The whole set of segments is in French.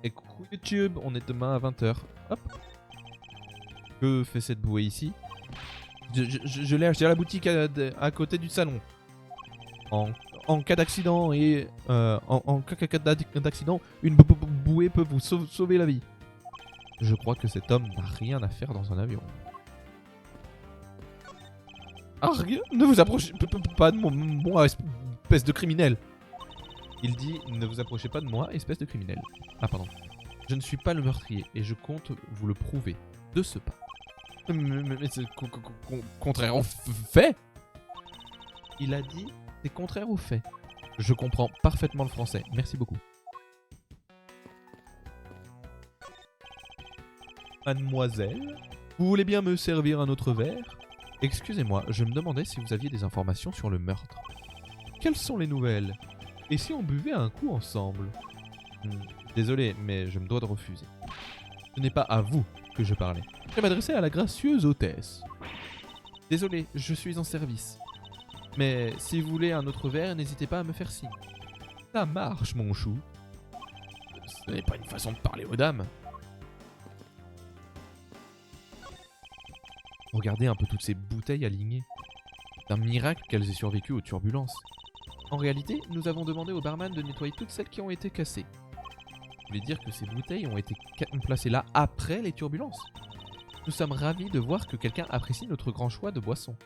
Et coucou YouTube, on est demain à 20h. Hop. Que fait cette bouée ici? Je l'ai acheté à la boutique à côté du salon. En cas d'accident et en cas d'accident, une bouée peut vous sauver la vie. Je crois que cet homme n'a rien à faire dans un avion. Ah, rien, ne vous approchez pas de moi, espèce de criminel. Il dit, ne vous approchez pas de moi, espèce de criminel. Ah, pardon. Je ne suis pas le meurtrier et je compte vous le prouver de ce pas. Mais c'est contraire aux faits. Il a dit, c'est contraire aux faits. Je comprends parfaitement le français. Merci beaucoup. Mademoiselle, vous voulez bien me servir un autre verre? Excusez-moi, je me demandais si vous aviez des informations sur le meurtre. Quelles sont les nouvelles? Et si on buvait un coup ensemble? Désolé, mais je me dois de refuser. Ce n'est pas à vous que je parlais. Je m'adressais à la gracieuse hôtesse. Désolé, je suis en service. Mais si vous voulez un autre verre, n'hésitez pas à me faire signe. Ça marche, mon chou. Ce n'est pas une façon de parler aux dames. Regardez un peu toutes ces bouteilles alignées. C'est un miracle qu'elles aient survécu aux turbulences. En réalité, nous avons demandé au barman de nettoyer toutes celles qui ont été cassées. Vous voulez dire que ces bouteilles ont été placées là après les turbulences? Nous sommes ravis de voir que quelqu'un apprécie notre grand choix de boissons.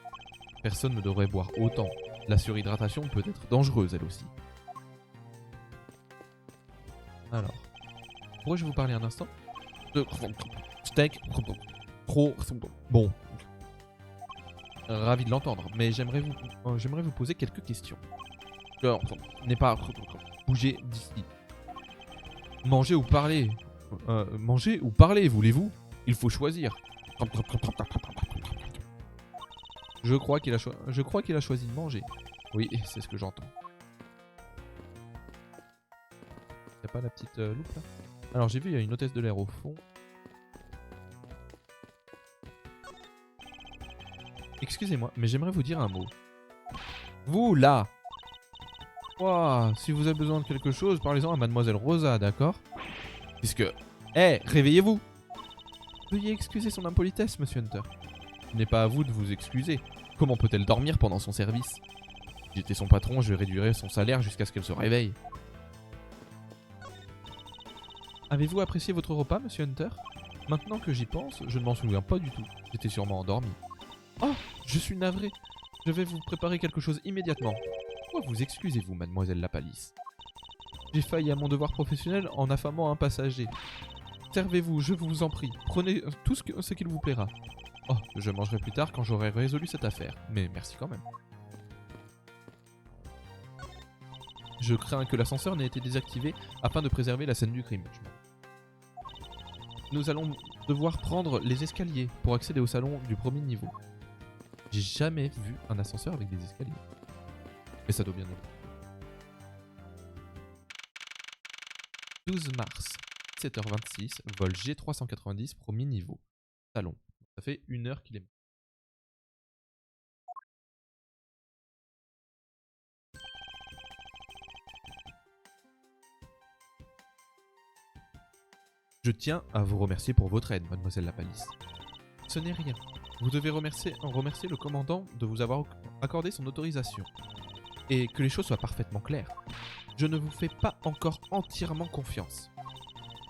Personne ne devrait boire autant. La surhydratation peut être dangereuse elle aussi. Alors, pourrais-je vous parler un instant? Steak trop bon. Ravi de l'entendre, mais j'aimerais vous poser quelques questions. Alors, n'est pas bouger d'ici. Manger ou parler? Manger ou parler, voulez-vous? Il faut choisir. Je crois qu'il a choisi de manger. Oui, c'est ce que j'entends. Y'a pas la petite loupe là? Alors j'ai vu, il y a une hôtesse de l'air au fond. Excusez-moi, mais j'aimerais vous dire un mot. Vous là! Wow, si vous avez besoin de quelque chose, parlez-en à Mademoiselle Rosa, d'accord? Puisque... réveillez-vous! Veuillez excuser son impolitesse, Monsieur Hunter. Ce n'est pas à vous de vous excuser. Comment peut-elle dormir pendant son service? Si j'étais son patron, je réduirais son salaire jusqu'à ce qu'elle se réveille. Avez-vous apprécié votre repas, Monsieur Hunter? Maintenant que j'y pense, je ne m'en souviens pas du tout. J'étais sûrement endormi. Oh, je suis navré. Je vais vous préparer quelque chose immédiatement. Pourquoi vous excusez-vous, Mademoiselle Lapalisse? J'ai failli à mon devoir professionnel en affamant un passager. Servez-vous, je vous en prie. Prenez tout ce qu'il vous plaira. Oh, je mangerai plus tard quand j'aurai résolu cette affaire. Mais merci quand même. Je crains que l'ascenseur n'ait été désactivé afin de préserver la scène du crime. Nous allons devoir prendre les escaliers pour accéder au salon du premier niveau. J'ai jamais vu un ascenseur avec des escaliers. Mais ça doit bien être. 12 mars, 7h26, vol G390, premier niveau. Salon. Ça fait 1 heure qu'il est mort. Je tiens à vous remercier pour votre aide, Mademoiselle Lapalisse. Ce n'est rien. Vous devez remercier le commandant de vous avoir accordé son autorisation. Et que les choses soient parfaitement claires. Je ne vous fais pas encore entièrement confiance.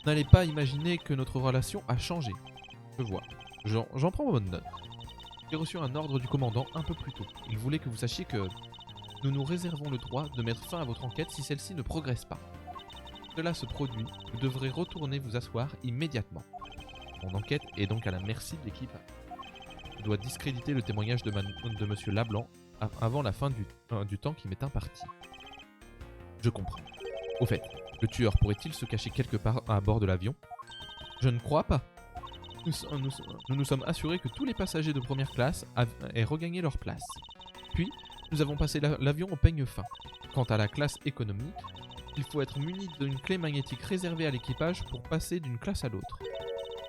N'allez pas imaginer que notre relation a changé. Je vois. J'en prends bonne note. J'ai reçu un ordre du commandant un peu plus tôt. Il voulait que vous sachiez que nous nous réservons le droit de mettre fin à votre enquête si celle-ci ne progresse pas. Cela se produit, vous devrez retourner vous asseoir immédiatement. Mon enquête est donc à la merci de l'équipe. Je dois discréditer le témoignage de Monsieur Lablanc avant la fin du temps qui m'est imparti. Je comprends. Au fait, le tueur pourrait-il se cacher quelque part à bord de l'avion? Je ne crois pas. Nous nous sommes assurés que tous les passagers de première classe aient regagné leur place. Puis, nous avons passé l'avion au peigne fin. Quant à la classe économique, il faut être muni d'une clé magnétique réservée à l'équipage pour passer d'une classe à l'autre.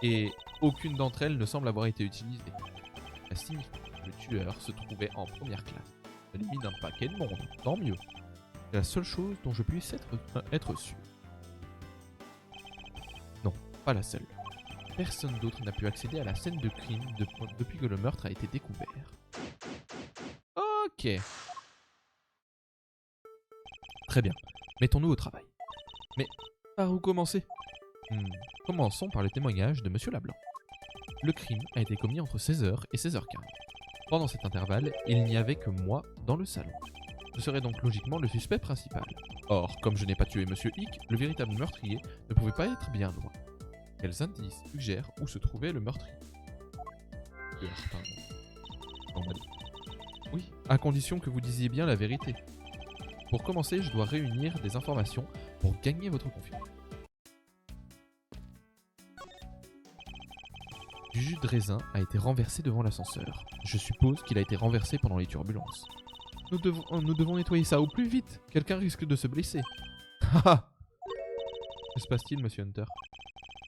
Et aucune d'entre elles ne semble avoir été utilisée. Ça signifie que le tueur se trouvait en première classe. Ça élimine un paquet de monde, tant mieux. C'est la seule chose dont je puisse être sûr. pas la seule. Personne d'autre n'a pu accéder à la scène de crime depuis que le meurtre a été découvert. Ok. Très bien, mettons-nous au travail. Mais par où commencer? Commençons par le témoignage de Monsieur Lablanc. Le crime a été commis entre 16h et 16h15. Pendant cet intervalle, il n'y avait que moi dans le salon. Je serais donc logiquement le suspect principal. Or, comme je n'ai pas tué Monsieur Hick, le véritable meurtrier ne pouvait pas être bien loin. Quels indices suggèrent où se trouvait le meurtrier? Oui, à condition que vous disiez bien la vérité. Pour commencer, je dois réunir des informations pour gagner votre confiance. Du jus de raisin a été renversé devant l'ascenseur. Je suppose qu'il a été renversé pendant les turbulences. Nous devons nettoyer ça au plus vite. Quelqu'un risque de se blesser. Haha. Que se passe-t-il, Monsieur Hunter?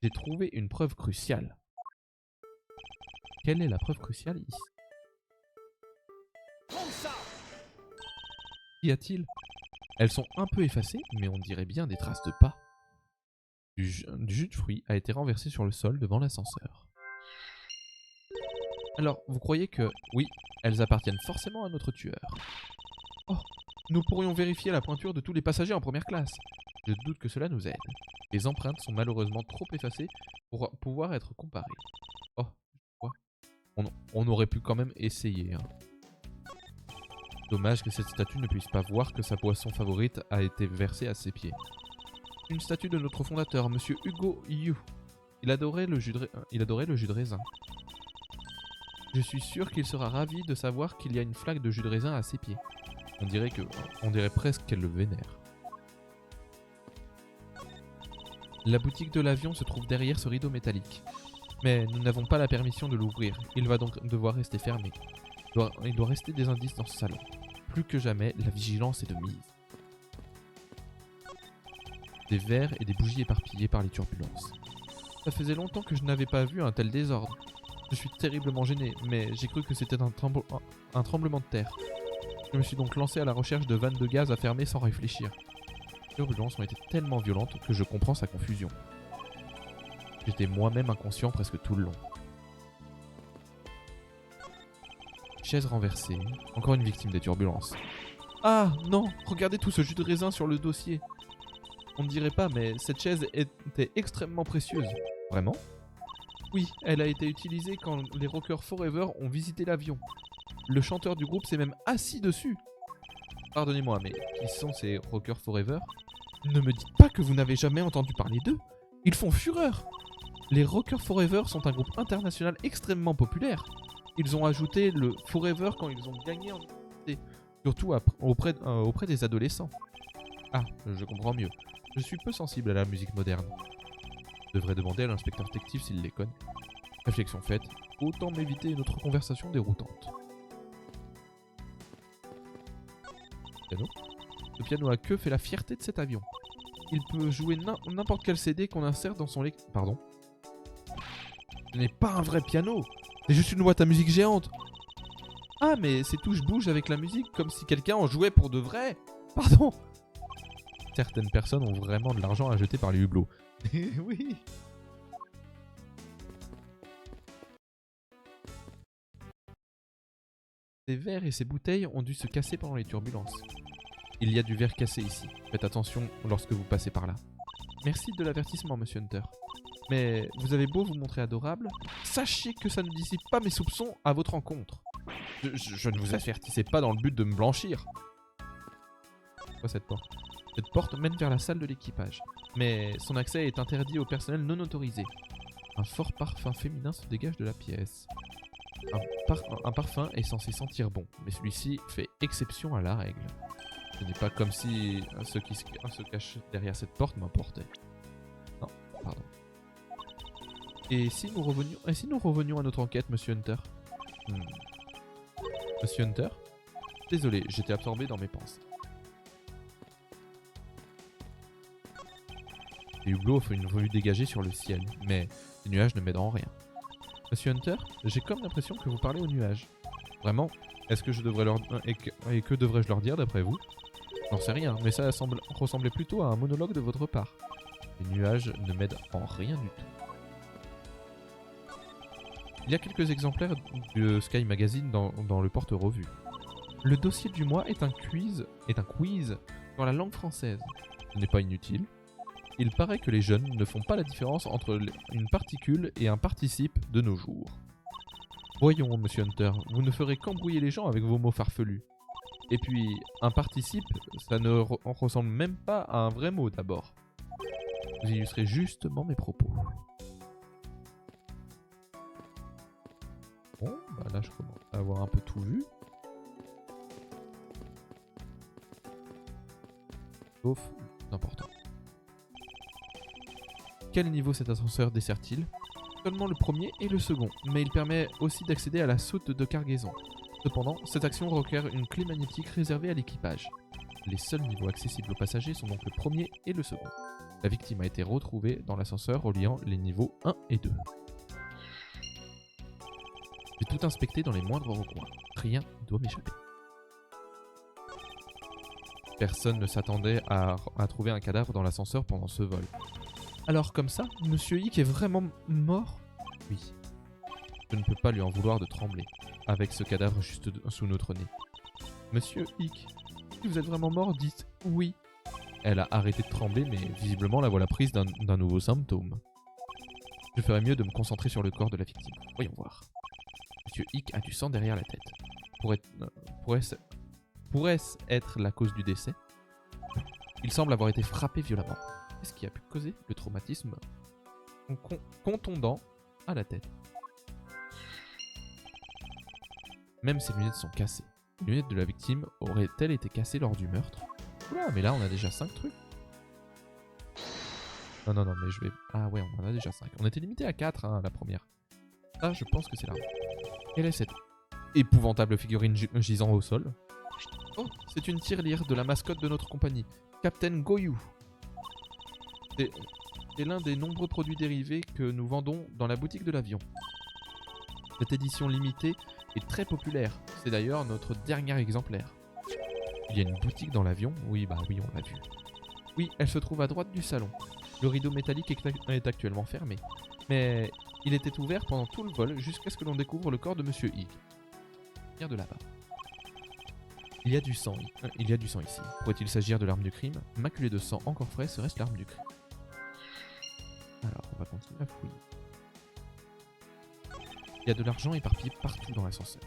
J'ai trouvé une preuve cruciale. Quelle est la preuve cruciale ici? Qu'y a-t-il? Elles sont un peu effacées, mais on dirait bien des traces de pas. Du jus de fruits a été renversé sur le sol devant l'ascenseur. Alors, vous croyez que, oui, elles appartiennent forcément à notre tueur. Oh, nous pourrions vérifier la pointure de tous les passagers en première classe. Je doute que cela nous aide. Les empreintes sont malheureusement trop effacées pour pouvoir être comparées. Oh, quoi? On aurait pu quand même essayer. Hein. Dommage que cette statue ne puisse pas voir que sa boisson favorite a été versée à ses pieds. Une statue de notre fondateur, Monsieur Hugo Yu. Il adorait le jus de raisin. Je suis sûr qu'il sera ravi de savoir qu'il y a une flaque de jus de raisin à ses pieds. On dirait presque qu'elle le vénère. La boutique de l'avion se trouve derrière ce rideau métallique. Mais nous n'avons pas la permission de l'ouvrir. Il va donc devoir rester fermé. Il doit rester des indices dans ce salon. Plus que jamais, la vigilance est de mise. Des verres et des bougies éparpillées par les turbulences. Ça faisait longtemps que je n'avais pas vu un tel désordre. Je suis terriblement gêné, mais j'ai cru que c'était un tremblement de terre. Je me suis donc lancé à la recherche de vannes de gaz à fermer sans réfléchir. Les turbulences ont été tellement violentes que je comprends sa confusion. J'étais moi-même inconscient presque tout le long. Chaise renversée, encore une victime des turbulences. Ah non, regardez tout ce jus de raisin sur le dossier. On ne dirait pas, mais cette chaise était extrêmement précieuse. Vraiment? Oui, elle a été utilisée quand les Rockers Forever ont visité l'avion. Le chanteur du groupe s'est même assis dessus. Pardonnez-moi, mais qui sont ces Rockers Forever? Ne me dites pas que vous n'avez jamais entendu parler d'eux. Ils font fureur. Les Rockers Forever sont un groupe international extrêmement populaire. Ils ont ajouté le Forever quand ils ont gagné en identité, surtout auprès des adolescents. Ah, je comprends mieux. Je suis peu sensible à la musique moderne. Je devrais demander à l'inspecteur détective s'il les connaît. Réflexion faite, autant m'éviter une autre conversation déroutante. Piano. Le piano à queue fait la fierté de cet avion. Il peut jouer n'importe quel CD qu'on insère dans son lecteur. Pardon. Ce n'est pas un vrai piano. C'est juste une boîte à musique géante. Ah, mais ces touches bougent avec la musique comme si quelqu'un en jouait pour de vrai. Pardon. Certaines personnes ont vraiment de l'argent à jeter par les hublots. Oui. Ces verres et ces bouteilles ont dû se casser pendant les turbulences. Il y a du verre cassé ici. Faites attention lorsque vous passez par là. Merci de l'avertissement, Monsieur Hunter. Mais vous avez beau vous montrer adorable, sachez que ça ne dissipe pas mes soupçons à votre encontre. Je ne vous avertissais pas dans le but de me blanchir. C'est quoi cette porte? Cette porte mène vers la salle de l'équipage, mais son accès est interdit au personnel non autorisé. Un fort parfum féminin se dégage de la pièce. Un parfum est censé sentir bon, mais celui-ci fait exception à la règle. Ce n'est pas comme si ce qui se cache derrière cette porte m'importait. Non, pardon. Et si nous revenions à notre enquête, Monsieur Hunter? Monsieur Hunter? Désolé, j'étais absorbé dans mes pensées. Les hublots offrent une vue dégagée sur le ciel, mais les nuages ne m'aident en rien. Monsieur Hunter, j'ai comme l'impression que vous parlez aux nuages. Vraiment? Est-ce que je devrais leur... Et que devrais-je leur dire d'après vous? J'en sais rien, mais ça ressemblait plutôt à un monologue de votre part. Les nuages ne m'aident en rien du tout. Il y a quelques exemplaires de Sky Magazine dans le porte-revue. Le dossier du mois est un quiz sur la langue française. Ce n'est pas inutile. Il paraît que les jeunes ne font pas la différence entre une particule et un participe de nos jours. Voyons, monsieur Hunter, vous ne ferez qu'embrouiller les gens avec vos mots farfelus. Et puis, un participe, ça ne ressemble même pas à un vrai mot d'abord. Vous illustrez justement mes propos. Bon, bah là je commence à avoir un peu tout vu. Sauf le plus important. Quel niveau cet ascenseur dessert-il? Seulement le premier et le second, mais il permet aussi d'accéder à la soute de cargaison. Cependant, cette action requiert une clé magnétique réservée à l'équipage. Les seuls niveaux accessibles aux passagers sont donc le premier et le second. La victime a été retrouvée dans l'ascenseur reliant les niveaux 1 et 2. J'ai tout inspecté dans les moindres recoins. Rien ne doit m'échapper. Personne ne s'attendait à trouver un cadavre dans l'ascenseur pendant ce vol. Alors comme ça, Monsieur Hick est vraiment mort? Oui. Je ne peux pas lui en vouloir de trembler, avec ce cadavre juste sous notre nez. Monsieur Hick, si vous êtes vraiment mort, dites oui. Elle a arrêté de trembler, mais visiblement la voilà prise d'un nouveau symptôme. Je ferais mieux de me concentrer sur le corps de la victime. Voyons voir. Monsieur Hick a du sang derrière la tête. Pourrait-ce être la cause du décès? Il semble avoir été frappé violemment. Qu'est-ce qui a pu causer le traumatisme contondant à la tête? Même ses lunettes sont cassées. Les lunettes de la victime auraient-elles été cassées lors du meurtre? Oula, mais là on a déjà 5 trucs. Non, mais je vais... Ah ouais, on en a déjà 5. On était limité à 4 hein, la première. Ça, je pense que c'est là. Quelle est cette épouvantable figurine gisant au sol? Oh, c'est une tirelire de la mascotte de notre compagnie, Captain Goyou. C'est l'un des nombreux produits dérivés que nous vendons dans la boutique de l'avion. Cette édition limitée est très populaire. C'est d'ailleurs notre dernier exemplaire. Il y a une boutique dans l'avion? Oui, bah oui, on l'a vu. Oui, elle se trouve à droite du salon. Le rideau métallique est actuellement fermé. Mais il était ouvert pendant tout le vol jusqu'à ce que l'on découvre le corps de Monsieur Hick. Viens de là-bas. Il y a du sang ici. Pourrait-il s'agir de l'arme du crime? Maculé de sang encore frais serait-ce l'arme du crime? Alors, on va continuer à fouiller. Il y a de l'argent éparpillé partout dans l'ascenseur.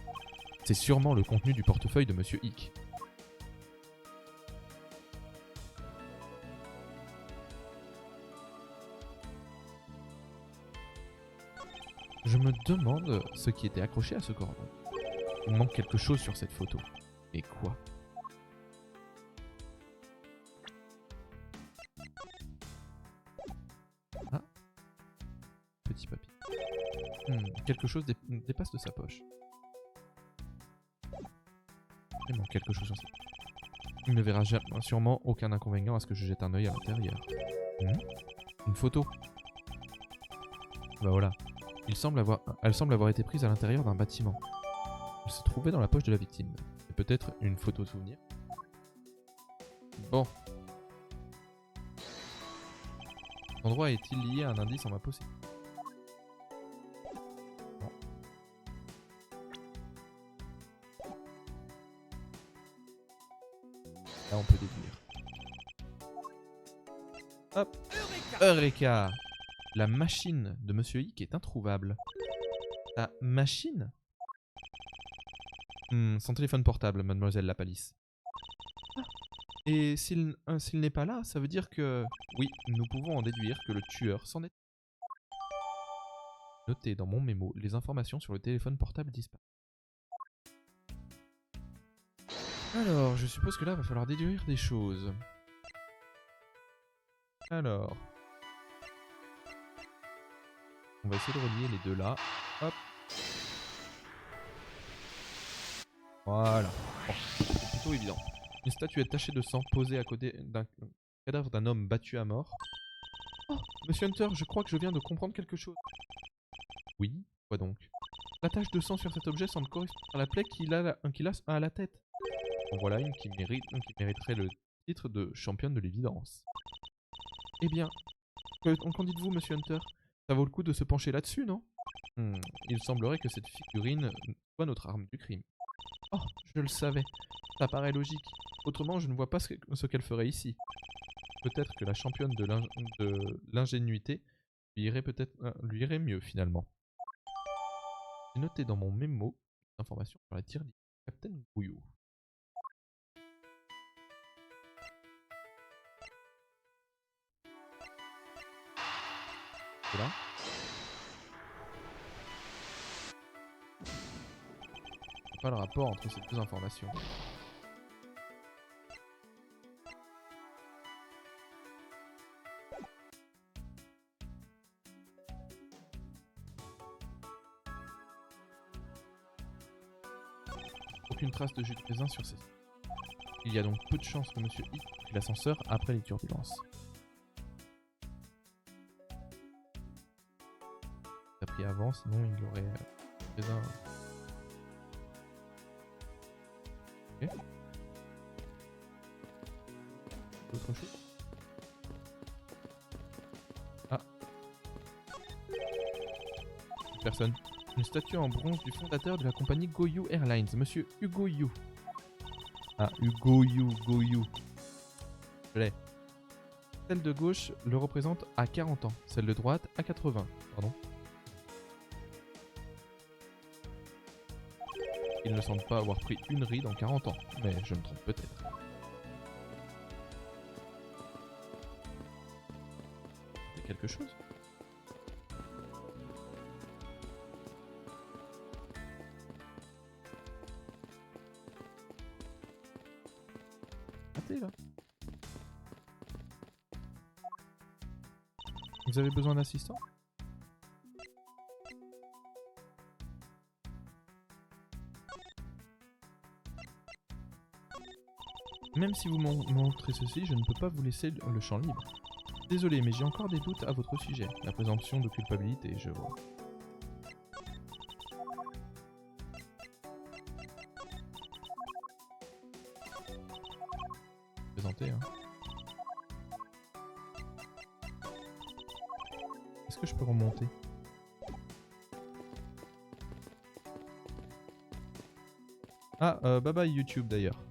C'est sûrement le contenu du portefeuille de Monsieur Hick. Je me demande ce qui était accroché à ce cordon. Il manque quelque chose sur cette photo. Et quoi? Ah. Petit papier. Quelque chose dépasse de sa poche. Il manque quelque chose sur cette... Il ne verra sûrement aucun inconvénient à ce que je jette un œil à l'intérieur. Une photo. Bah voilà. Elle semble avoir été prise à l'intérieur d'un bâtiment. Elle se trouvait dans la poche de la victime. C'est peut-être une photo souvenir. Bon. L'endroit est-il lié à un indice en ma possession? Non. Là on peut déduire. Hop. Eureka! La machine de Monsieur Hick est introuvable. La machine? Son téléphone portable, mademoiselle la Palisse. Ah. Et s'il n'est pas là, ça veut dire que... Oui, nous pouvons en déduire que le tueur s'en est... Notez dans mon mémo les informations sur le téléphone portable disparu. Alors, je suppose que là, va falloir déduire des choses. Alors... On va essayer de relier les deux là. Hop. Voilà. Bon, c'est plutôt évident. Une statuette tachée de sang posée à côté d'un cadavre d'un homme battu à mort. Oh, Monsieur Hunter, je crois que je viens de comprendre quelque chose. Oui, quoi donc? La tache de sang sur cet objet semble correspondre à la plaie qu'il a à la tête. En voilà une qui mériterait le titre de championne de l'évidence. Eh bien, qu'en dites-vous, Monsieur Hunter? Ça vaut le coup de se pencher là-dessus, non? Il semblerait que cette figurine soit notre arme du crime. Oh, je le savais. Ça paraît logique. Autrement, je ne vois pas ce qu'elle ferait ici. Peut-être que la championne de l'ingénuité lui irait mieux finalement. J'ai noté dans mon mémo l'information sur la tirelire du Capitaine Gouillou. C'est là. Pas le rapport entre ces deux informations. Aucune trace de jus de raisin sur ces. Il y a donc peu de chances que Monsieur I prit l'ascenseur après les turbulences. Il a pris avant, sinon il aurait raisin. Ok. Autre chose. Ah. Personne. Une statue en bronze du fondateur de la compagnie Goyou Airlines, Monsieur Hugo You. Ah, Hugo You. Je l'ai. Celle de gauche le représente à 40 ans, celle de droite à 80. Pardon. Il ne semble pas avoir pris une ride en 40 ans, mais je me trompe peut-être. C'est quelque chose? Raté là. Vous avez besoin d'assistant? Même si vous montrez ceci, je ne peux pas vous laisser le champ libre. Désolé, mais j'ai encore des doutes à votre sujet. La présomption de culpabilité, je vois. Présenter, hein. Est-ce que je peux remonter? Ah, bye bye YouTube d'ailleurs.